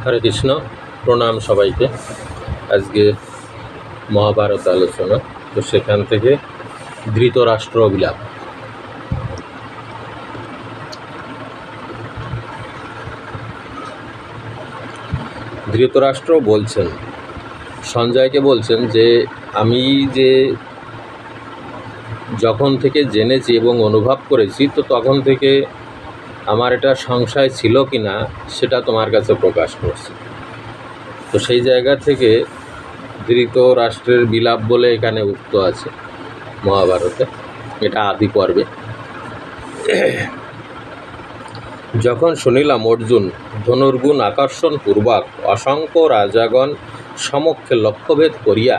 হরে কৃষ্ণ, প্রণাম সবাইকে। আজকে মহাভারত আলোচনা, তো সেখান থেকে ধৃতরাষ্ট্র বিলাপ। ধৃতরাষ্ট্র বলছেন, সঞ্জয়কে বলছেন যে আমি যে যখন থেকে জেনেছি এবং অনুভব করেছি, তো তখন থেকে আমার এটা সংশয় ছিল কি না সেটা তোমার কাছে প্রকাশ করছি। তো সেই জায়গা থেকে ধৃতরাষ্ট্রের বিলাপ বলে এখানে উক্ত আছে মহাভারতে, এটা আদি পর্বে। যখন শুনিলাম অর্জুন ধনুর্গুণ আকর্ষণ পূর্বক অসংখ্য রাজাগণ সমক্ষে লক্ষ্যভেদ করিয়া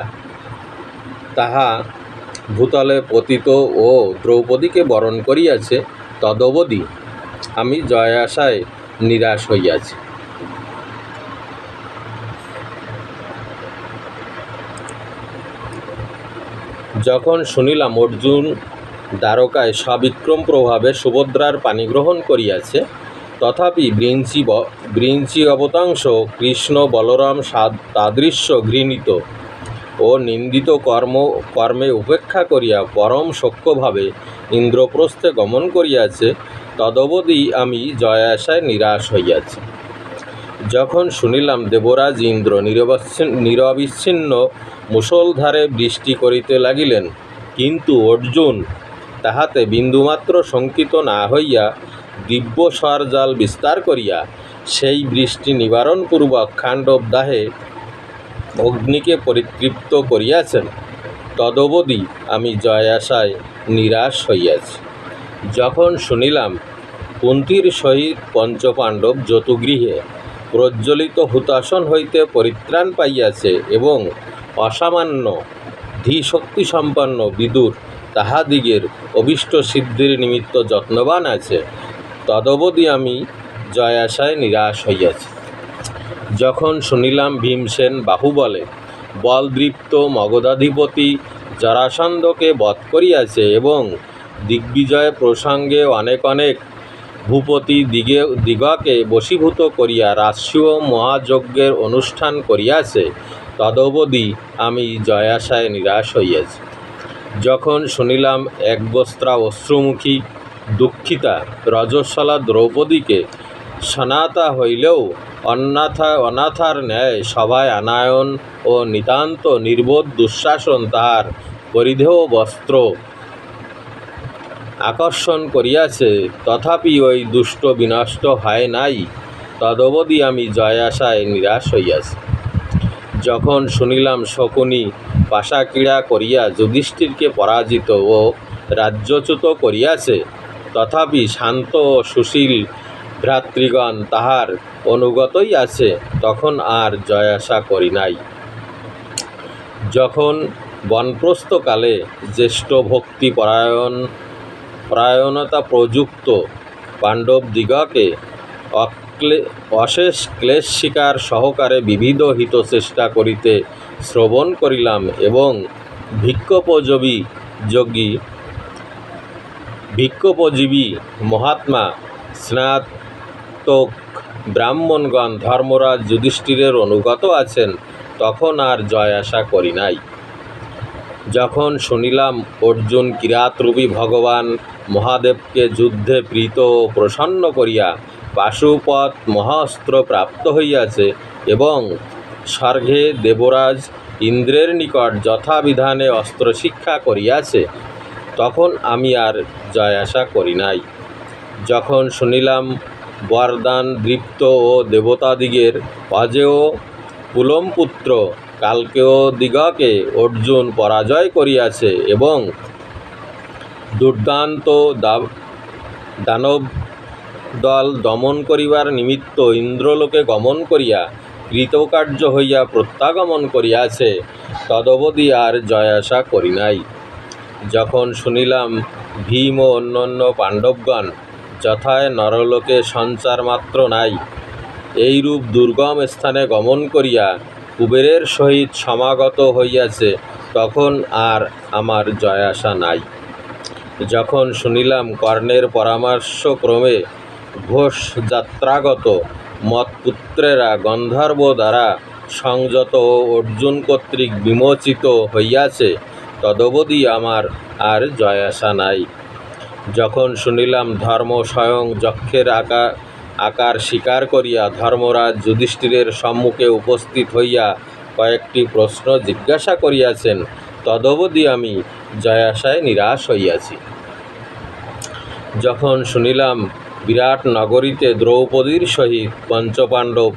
তাহা ভূতলে পতিত ও দ্রৌপদীকে বরণ করিয়াছে, তদবধি আমি জয়াশায় নিরাশ হইয়াছি। যখন শুনিলাম অর্জুন দ্বারকায় সবিক্রম প্রভাবে সুভদ্রার পাণিগ্রহণ করিয়াছে, তথাপি বৃঞ্চি অবতাংশ কৃষ্ণ বলরাম তাদৃশ্য ঘৃণিত ও নিন্দিত কর্মে উপেক্ষা করিয়া পরম সখ্যভাবে ইন্দ্রপ্রস্থে গমন করিয়াছে, তদবধি আমি জয়াশায় নিরাশ হইয়াছি। যখন শুনিলাম দেবরাজ ইন্দ্র নিরবিচ্ছিন্ন মুষলধারে বৃষ্টি করিতে লাগিলেন, কিন্তু অর্জুন তাহাতে বিন্দুমাত্র শঙ্কিত না হইয়া দিব্য স্বরজাল বিস্তার করিয়া সেই বৃষ্টি নিবারণপূর্বক খাণ্ডবদাহে অগ্নিকে পরিতৃপ্ত করিয়াছেন, তদবধি আমি জয়াশায় নিরাশ হইয়াছি। যখন শুনিলাম কুন্তীর সহিত পঞ্চপাণ্ডব যতুগৃহে প্রজ্বলিত হুতাসন হইতে পরিত্রাণ পাইয়াছে এবং অসামান্য ধীশক্তিসম্পন্ন বিদুর তাহাদিগের অভীষ্ট সিদ্ধির নিমিত্ত যত্নবান আছে, তদবধি আমি জয়াশায় নিরাশ হইয়াছি। যখন শুনিলাম ভীমসেন বাহুবলে বলদৃপ্ত মগধাধিপতি জরাসন্ধকে বধ করিয়াছে এবং দিগ্বিজয় প্রসঙ্গে অনেক অনেক ভূপতি দিগকে বশীভূত করিয়া রাষ্ট্রীয় মহাযজ্ঞের অনুষ্ঠান করিয়াছে, তদবধি আমি জয়াশায় নিরাশ হইয়াছি। যখন শুনিলাম একবস্ত্রা অশ্রুমুখী দুঃখিতা রজস্বলা দ্রৌপদীকে সনাতা হইলেও অনাথার ন্যায় সভায় আনায়ন ও নিতান্ত নির্বোধ দুঃশাসন তাহার পরিধেয় বস্ত্র আকর্ষণ করিয়াছে, তথাপি ওই দুষ্ট বিনষ্ট হয় নাই, তদবধি আমি জয়াশায় নিরাশ হইয়াছি। যখন শুনিলাম শকুনি পাশাক্রীড়া করিয়া যুধিষ্ঠিরকে পরাজিত ও রাজ্যচ্যুত করিয়াছে, তথাপি শান্ত ও সুশীল ভ্রাতৃগণ তাহার অনুগতই আছে, তখন আর জয়াশা করি নাই। যখন বনপ্রস্থকালে জ্যেষ্ঠ ভক্তি পরায়ণতা প্রযুক্ত পাণ্ডবদিগকে অশেষ ক্লেশ শিকার সহকারে বিবিধ হিতচেষ্টা করিতে শ্রবণ করিলাম এবং ভিক্ষোপজীবী মহাত্মা স্নাতক ব্রাহ্মণগণ ধর্মরাজ যুধিষ্ঠিরের অনুগত আছেন, তখন আর জয়াশা করি নাই। যখন শুনিলাম অর্জুন কিরাতরূপী ভগবান মহাদেবকে যুদ্ধে প্রীত ও প্রসন্ন করিয়া পাশুপত মহাস্ত্র প্রাপ্ত হইয়াছে এবং স্বর্গে দেবরাজ ইন্দ্রের নিকট যথাবিধানে অস্ত্রশিক্ষা করিয়াছে, তখন আমি আর জয়াশা করি নাই। যখন শুনিলাম বরদান দৃপ্ত ও দেবতাদিগের অজেয় পুলমপুত্র কালকেয় দিগকে অর্জুন পরাজয় করিয়াছে এবং দুর্দান্ত দানব দল দমন করিবার নিমিত্ত ইন্দ্রলোকে গমন করিয়া কৃতকার্য হইয়া প্রত্যাগমন করিয়াছে, তদবধি আর জয়াশা করি নাই। যখন শুনিলাম ভীম ও অন্যান্য পাণ্ডবগণ যথায় নরলোকে সঞ্চার মাত্র নাই, এইরূপ দুর্গম স্থানে গমন করিয়া কুবেরের সহিত সমাগত হইয়াছে, তখন আর আমার জয়াশা নাই। যখন শুনিলাম কর্ণের পরামর্শক্রমে ঘোষ যাত্রাগত মৎপুত্রেরা গন্ধর্ব দ্বারা সংযত ও অর্জুন কর্তৃক বিমোচিত হইয়াছে, তদবধি আমার আর জয় আশা নাই। যখন শুনিলাম ধর্ম স্বয়ং যক্ষের আকার স্বীকার করিয়া ধর্মরাজ যুধিষ্ঠিরের সম্মুখে উপস্থিত হইয়া কয়েকটি প্রশ্ন জিজ্ঞাসা করিয়াছেন, তদবধি আমি জয় আশায় নিরাশ হইয়াছি। যখন শুনিলাম বিরাট নগরীতে দ্রৌপদীর সহিত পঞ্চপাণ্ডব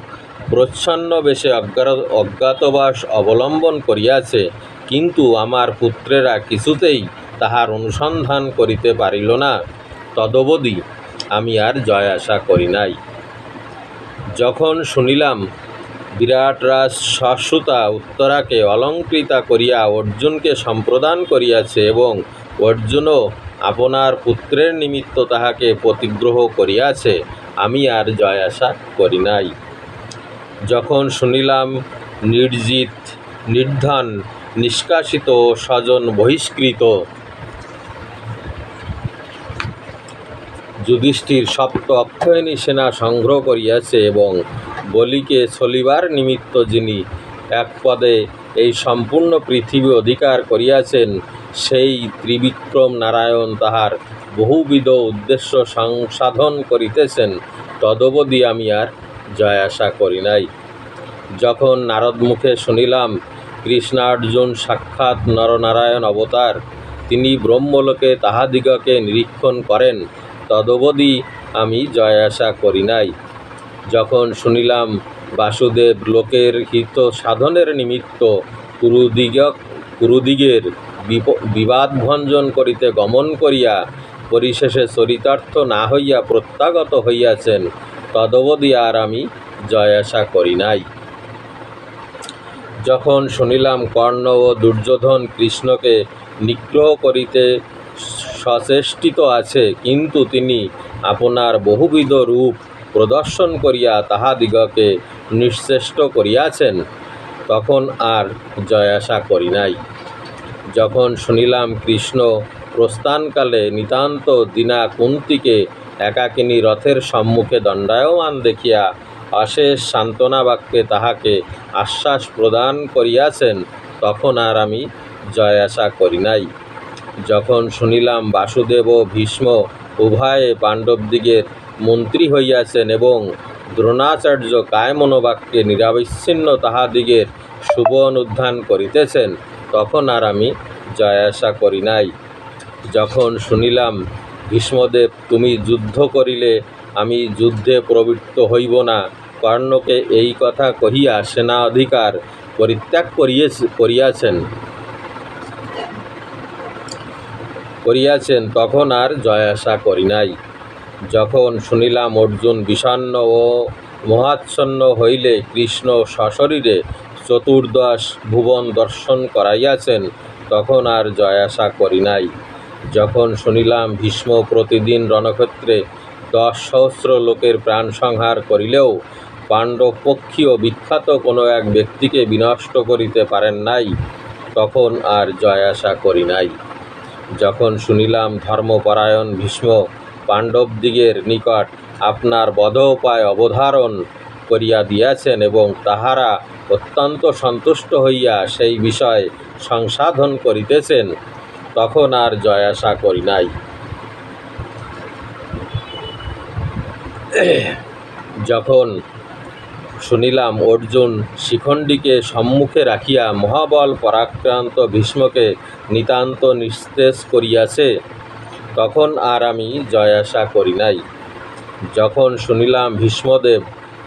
প্রচ্ছন্ন বেশে অজ্ঞাতবাস অবলম্বন করিয়াছে, কিন্তু আমার পুত্রেরা কিছুতেই তাহার অনুসন্ধান করিতে পারিল না, তদবধি আমি আর জয় আশা করি নাই। যখন শুনিলাম বিরাট রাজ সশ্রুতা উত্তরাকে অলঙ্কৃতা করিয়া অর্জুনকে সম্প্রদান করিয়াছে এবং অর্জুনও আপনার পুত্রের নিমিত্ত তাহাকে প্রতিগ্রহ করিয়াছে, আমি আর জয় আশা করি নাই। যখন শুনিলাম নির্জিত, নির্ধন, নিষ্কাশিত ও স্বজন বহিষ্কৃত যুধিষ্ঠির সপ্ত অক্ষয়ণী সেনা সংগ্রহ করিয়াছে এবং বলিকে চলিবার নিমিত্ত যিনি এক পদে এই সম্পূর্ণ পৃথিবী অধিকার করিয়াছেন, সেই ত্রিবিক্রম নারায়ণ তাহার বহুবিধ উদ্দেশ্য সংসাধন করিতেছেন, তদবধি আমি আর জয় আশা করি নাই। যখন নারদ মুখে শুনিলাম কৃষ্ণার্জুন সাক্ষাৎ নরনারায়ণ অবতার, তিনি ব্রহ্মলোকে তাহাদিগকে নিরীক্ষণ করেন, তদবধি আমি জয় আশা করি নাই। যখন শুনিলাম বাসুদেব লোকের হিত সাধনের নিমিত্ত কুরুদিগের বিবাদভঞ্জন করিতে গমন করিয়া পরিশেষে চরিতার্থ না হইয়া প্রত্যাগত হইয়াছেন, তদবধি আর আমি জয় আশা করি নাই। যখন শুনিলাম কর্ণ ও দুর্যোধন কৃষ্ণকে নিগ্রহ করিতে সচেষ্টিত আছে, কিন্তু তিনি আপনার বহুবিধ রূপ প্রদর্শন করিয়া তাহাদিগকে নিশ্চেষ্ট করিয়াছেন, তখন আর জয় আশা করি নাই। যখন শুনিলাম কৃষ্ণ প্রস্থানকালে নিতান্ত দীনা কুন্তীকে একাকিনী রথের সম্মুখে দণ্ডায়মান দেখিয়া অশেষ সান্ত্বনা বাক্যে তাহাকে আশ্বাস প্রদান করিয়াছেন, তখন আর আমি জয় আশা করি নাই। যখন শুনিলাম বাসুদেব ও ভীষ্ম উভয়ে পাণ্ডবদিগের মন্ত্রী হইয়াছেন এবং দ্রোণাচার্য কায়মনোবাক্যে নিরাবিচ্ছিন্ন তাহাদিগের শুভ অনুধান করিতেছেন, তখন আর আমি জয় আশা করি নাই। যখন শুনিলাম ভীষ্মদেব তুমি যুদ্ধ করিলে আমি যুদ্ধে প্রবৃত্ত হইব না, কর্ণকে এই কথা কহিয়া সেনা অধিকার পরিত্যাগ করিয়াছেন, তখন আর জয় আশা করি নাই। যখন শুনিলাম অর্জুন বিষণ্ণ ও মোহাচ্ছন্ন হইলে কৃষ্ণ সশরীরে চতুর্দশ ভুবন দর্শন করাইয়াছেন, তখন আর জয় আশা করি নাই। যখন শুনিলাম ভীষ্ম প্রতিদিন রণক্ষেত্রে 10,000 লোকের প্রাণ সংহার করিলেও পাণ্ডবপক্ষীয় বিখ্যাত কোনো এক ব্যক্তিকে বিনষ্ট করিতে পারেন নাই, তখন আর জয় আশা করি নাই। যখন শুনিলাম ধর্মপরায়ণ ভীষ্ম পাণ্ডবদিগের নিকট আপনার বধ উপায় অবধারণ করিয়া দিয়াছেন এবং তাহারা অত্যন্ত সন্তুষ্ট হইয়া সেই বিষয় সংসাধন করিতেছেন, তখন আর জয় আশা করি নাই। যখন শুনিলাম অর্জুন শিখণ্ডীকে সম্মুখে রাখিয়া মহাবল পরাক্রান্ত ভীষ্মকে নিতান্ত নিস্তেজ করিয়াছে, তখন আর আমি জয় আশা করি নাই। যখন শুনিলাম ভীষ্মদেব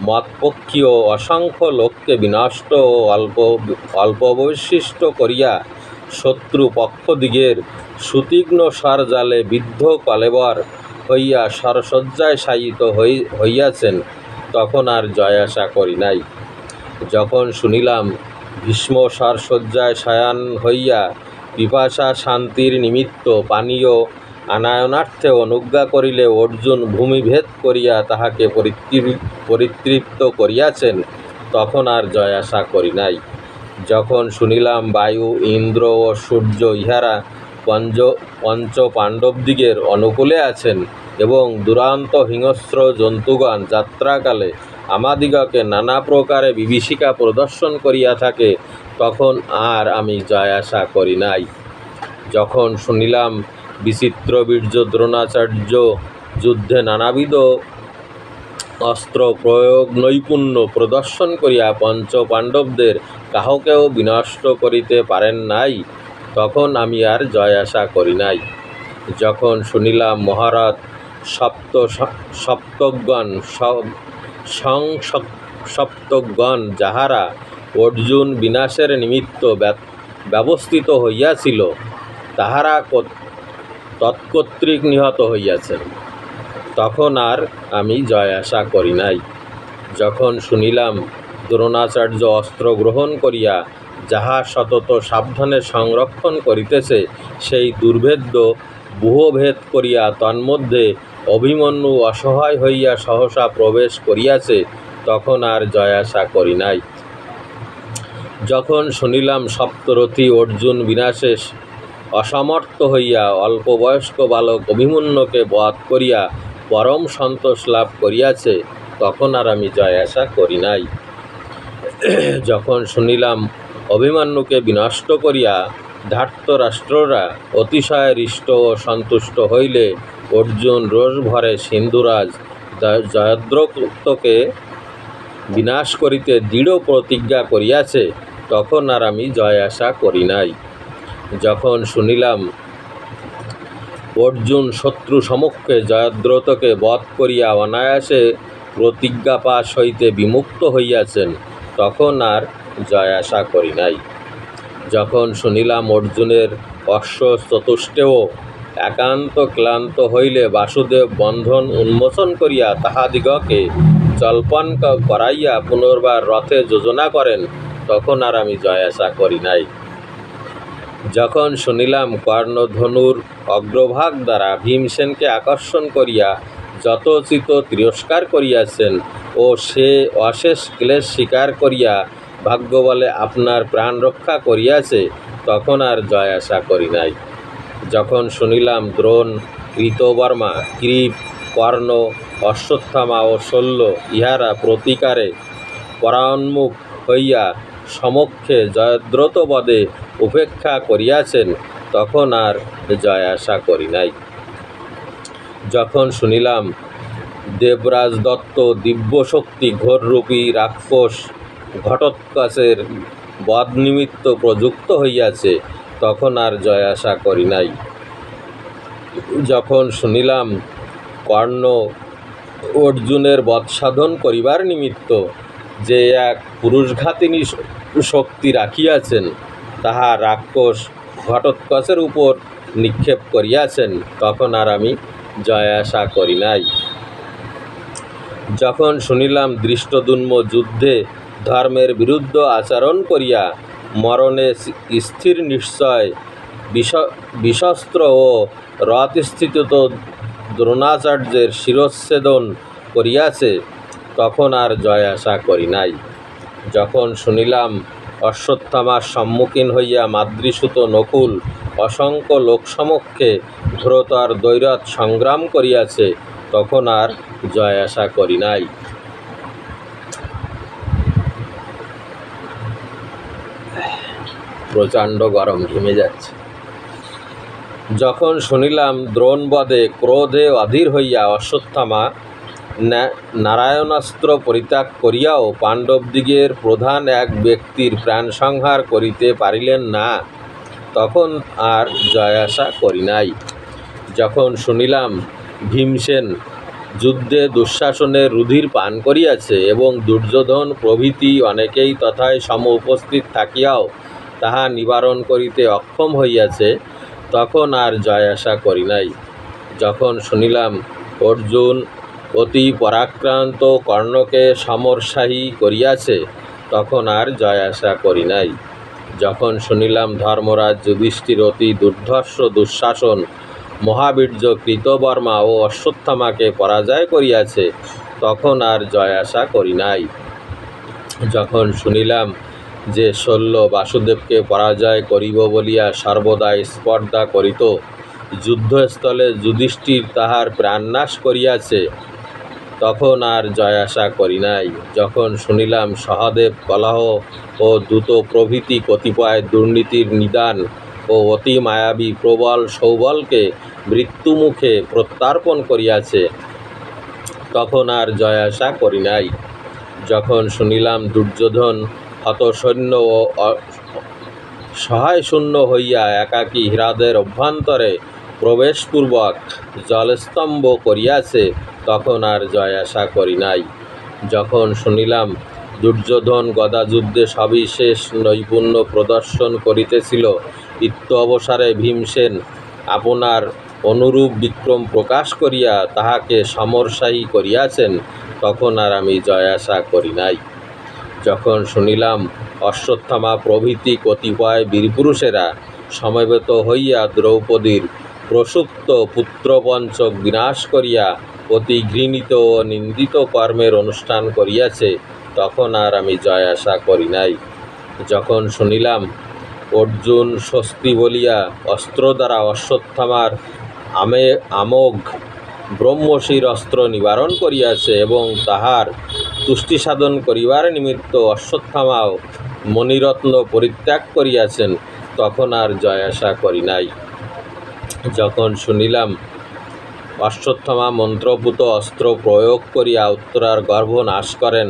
মৎপক্ষীয় অসংখ্য লোককে বিনষ্ট ও অল্পবশিষ্ট করিয়া শত্রু পক্ষদিগের সুতীক্ষ্ণ স্বরজালে বিদ্ধ কলেবর হইয়া সরসজ্জায় শায়িত হইয়াছেন, তখন আর জয় আশা করি নাই। যখন শুনিলাম ভীষ্ম সরসজ্জায় শয়ান হইয়া পিপাসা শান্তির নিমিত্ত পানীয় আনায়নার্থে অনুজ্ঞা করিলে অর্জুন ভূমিভেদ করিয়া তাহাকে পরিতৃপ্ত করিয়াছেন, তখন আর জয় আশা করি নাই। যখন শুনিলাম বায়ু, ইন্দ্র ও সূর্য ইহারা পঞ্চ পাণ্ডবদিগের অনুকূলে আছেন এবং দুরান্ত হিংস্র জন্তুগণ যাত্রাকালে আমাদিগকে নানা প্রকারে বিভীষিকা প্রদর্শন করিয়া থাকে, তখন আর আমি জয় আশা করি নাই। যখন শুনিলাম বিচিত্রবীর্য দ্রোণাচার্য যুদ্ধে নানাবিধ অস্ত্র প্রয়োগ নৈপুণ্য প্রদর্শন করিয়া পঞ্চ পাণ্ডবদের কাহকেও বিনষ্ট করিতে পারেন নাই, তখন আমি আর জয় আশা করি নাই। যখন শুনিলাম মহারথ সপ্তগণ সপ্তগণ যাহারা অর্জুন বিনাশের নিমিত্ত ব্যবস্থিত হইয়াছিল, তাহারা তৎকর্তৃক নিহত হইয়াছেন, তখন আর আমি জয় আশা করি নাই। যখন শুনিলাম দ্রোণাচার্য অস্ত্র গ্রহণ করিয়া যাহা সতত সাবধানে সংরক্ষণ করিতেছে, সেই দুর্ভেদ্য ব্যূহভেদ করিয়া তন্মধ্যে অভিমন্যু অসহায় হইয়া সহসা প্রবেশ করিয়াছে, তখন আর জয় আশা করি নাই। যখন শুনিলাম সপ্তরথী অর্জুন বিনাশে অসমর্থ হইয়া অল্পবয়স্ক বালক অভিমন্যুকে বধ করিয়া পরম সন্তোষ লাভ করিয়াছে, তখন আর আমি জয় আশা করি নাই। যখন শুনিলাম অভিমন্যুকে বিনষ্ট করিয়া ধার্তরাষ্ট্ররা অতিশয় হৃষ্ট ও সন্তুষ্ট হইলে অর্জুন রোষ ভরে সিন্ধুরাজ জয়দ্রথকে বিনাশ করিতে দৃঢ় প্রতিজ্ঞা করিয়াছে, তখন আর আমি জয় আশা করি নাই। যখন শুনিলাম অর্জুন শত্রু সমক্ষে জয়দ্রথকে বধ করিয়া অনায়াসে প্রতিজ্ঞাপাশ হইতে বিমুক্ত হইয়াছেন, তখন আর জয় আশা করি নাই। যখন শুনিলাম অর্জুনের অশ্ব চতুষ্টেয় একান্ত ক্লান্ত হইলে বাসুদেব বন্ধন উন্মোচন করিয়া তাহাদিগকে জলপান করাইয়া পুনর্বার রথে যোজনা করেন, তখন আর আমি জয় আশা করি নাই। যখন শুনিলাম কর্ণধনুর অগ্রভাগ দ্বারা ভীমসেনকে আকর্ষণ করিয়া যথোচিত তিরস্কার করিয়াছেন ও সে অশেষ ক্লেশ স্বীকার করিয়া ভাগ্যবলে আপনার প্রাণ রক্ষা করিয়াছে, তখন আর জয় আশা করি নাই। যখন শুনিলাম দ্রোণ, কৃতবর্মা, কৃপ, কর্ণ, অশ্বত্থামা ও শল্য ইহারা প্রতিকারে পরান্মুখ হইয়া সমক্ষে জয়দ্রথ বধে উপেক্ষা করিয়াছেন, তখন আর জয় আশা করি নাই। যখন শুনিলাম দেবরাজ দত্ত দিব্যশক্তি ঘোররূপী রাক্ষস ঘটোৎকচের বধ নিমিত্ত প্রযুক্ত হইয়াছে, তখন আর জয় আশা করি নাই। যখন শুনিলাম কর্ণ অর্জুনের বধসাধন করিবার নিমিত্ত যে এক পুরুষঘাতিনী শক্তি রাখিয়াছেন, তাহা রাক্ষস ঘটোৎকচের উপর নিক্ষেপ করিয়াছেন, তখন আর আমি জয় আশা করি নাই। যখন শুনিলাম ধৃষ্টদ্যুম্ন যুদ্ধে ধর্মের বিরুদ্ধ আচরণ করিয়া মরণে স্থির নিশ্চয় বিশস্ত্র ও রথস্থিত দ্রোণাচার্যের শিরচ্ছেদন করিয়াছে, তখন আর জয় আশা করি নাই। যখন শুনিলাম অশ্বত্থামার সম্মুখীন হইয়া মাতৃসুত নকুল অসংখ্য লোকসমক্ষে ঘোরতর দ্বৈরথ সংগ্রাম করিয়াছে, তখন আর জয় আশা করি নাই। প্রচণ্ড গরম, ঘেমে যাচ্ছে। যখন শুনিলাম দ্রোণবধে ক্রোধে অধীর হইয়া অশ্বত্থামা নারায়ণাস্ত্র পরিত্যাগ করিয়াও পাণ্ডবদিগের প্রধান এক ব্যক্তির প্রাণসংহার করিতে পারিলেন না, তখন আর জয় আশা করি নাই। যখন শুনিলাম ভীমসেন যুদ্ধে দুঃশাসনের রুধির পান করিয়াছে এবং দুর্যোধন প্রভৃতি অনেকেই তথায় সম উপস্থিত থাকিয়াও তাহা নিবারণ করিতে অক্ষম হইয়াছে, তখন আর জয় আশা করি নাই। যখন শুনিলাম অর্জুন অতি পরাক্রান্ত কর্ণকে সমরসাহী করিয়াছে, তখন আর জয় আশা করি নাই। যখন শুনিলাম ধর্মরাজ যুধিষ্ঠির অতি দুর্ধর্ষ দুঃশাসন মহাবীর্য কৃতবর্মা ও অশ্বত্থামাকে পরাজয় করিয়াছে, তখন আর জয় আশা করি নাই। যখন শুনিলাম যে শল্য বাসুদেবকে পরাজয় করিব বলিয়া সর্বদাই স্পর্ধা করিত, যুদ্ধস্থলে যুধিষ্ঠির তাহার প্রাণনাশ করিয়াছে, তখন আর জয় আশা করি নাই। যখন শুনিলাম সহদেব, কলহ ও দ্যূত প্রভৃতি কতিপয় দুর্নীতির নিদান ও অতি মায়াবী প্রবল সৌবলকে মৃত্যুমুখে প্রত্যর্পণ করিয়াছে, তখন আর জয় আশা করি নাই। যখন শুনিলাম দুর্যোধন হতসৈন্য ও সহায়শূন্য হইয়া একাকী হ্রদের অভ্যন্তরে প্রবেশপূর্বক জলস্তম্ভ করিয়াছে, তখন আর জয় আশা করি নাই। যখন শুনিলাম দুর্যোধন গদাযুদ্ধে সবিশেষ নৈপুণ্য প্রদর্শন করিতেছিল, অবসরে ভীমসেন আপনার অনুরূপ বিক্রম প্রকাশ করিয়া তাহাকে সমরসায়ী করিয়াছেন, তখন আর আমি জয় আশা করি নাই। যখন শুনিলাম অশ্বত্থামা প্রভৃতি কতিপয় বীরপুরুষেরা সমবেত হইয়া দ্রৌপদীর প্রসুপ্ত পুত্রপঞ্চক বিনাশ করিয়া অতি ঘৃণিত ও নিন্দিত কর্মের অনুষ্ঠান করিয়াছে, তখন আর আমি জয় আশা করি নাই। যখন শুনিলাম অর্জুন স্বস্তি বলিয়া অস্ত্র দ্বারা অশ্বত্থামার আমোঘ ব্রহ্মশির অস্ত্র নিবারণ করিয়াছে এবং তাহার তুষ্টি সাধন করিবার নিমিত্ত অশ্বত্থামাও মণিরত্ন পরিত্যাগ করিয়াছেন, তখন আর জয় আশা করি নাই। যখন শুনিলাম অশ্বত্থামা মন্ত্রপুত অস্ত্র প্রয়োগ করিয়া উত্তরার গর্ভ নাশ করেন,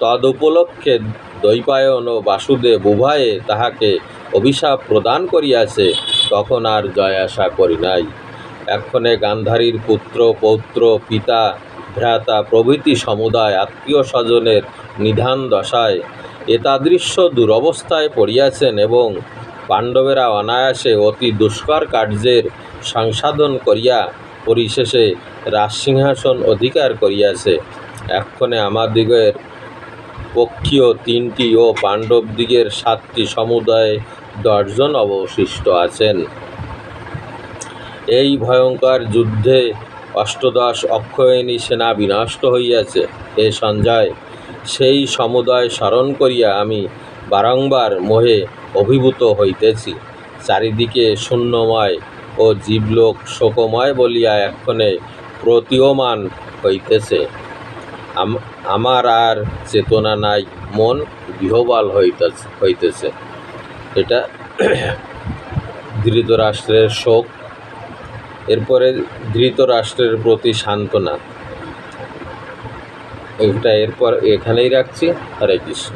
তদুপলক্ষে দ্বৈপায়ন ও বাসুদেব উভয়ে তাহাকে অভিশাপ প্রদান করিয়াছে, তখন আর জয় আশা করি নাই। এক্ষণে গান্ধারীর পুত্র পৌত্র পিতা ভ্রাতা প্রভৃতি সমুদায় আত্মীয় স্বজনের নিধান দশায় এতাদৃশ্য দুরবস্থায় পড়িয়াছেন এবং পাণ্ডবেরা অনায়াসে অতি দুষ্কর কার্যের সংসাধন করিয়া পরিশেষে রাজসিংহাসন অধিকার করিয়াছে। এক্ষণে আমাদিগের পক্ষীয় 3টি ও পাণ্ডবদিগের 7টি সমুদায় 10 জন অবশিষ্ট আছেন। এই ভয়ঙ্কর যুদ্ধে অষ্টাদশ অক্ষয়িনী সেনা বিনষ্ট হইয়াছে। হে সঞ্জয়, সেই সমুদয় স্মরণ করিয়া আমি বারংবার মোহে অভিভূত হইতেছি। চারিদিকে শূন্যময় ও জীবলোক শোকময় বলিয়া এক্ষণে প্রতীয়মান হইতেছে। আমার আর চেতনা নাই, মন বিহ্বল হইতেছে। এটা ধৃতরাষ্ট্রের শোক। এরপরে ধৃতরাষ্ট্রের প্রতি সান্ত্বনা। এটা এরপর এখানেই রাখছি। হরে কৃষ্ণ।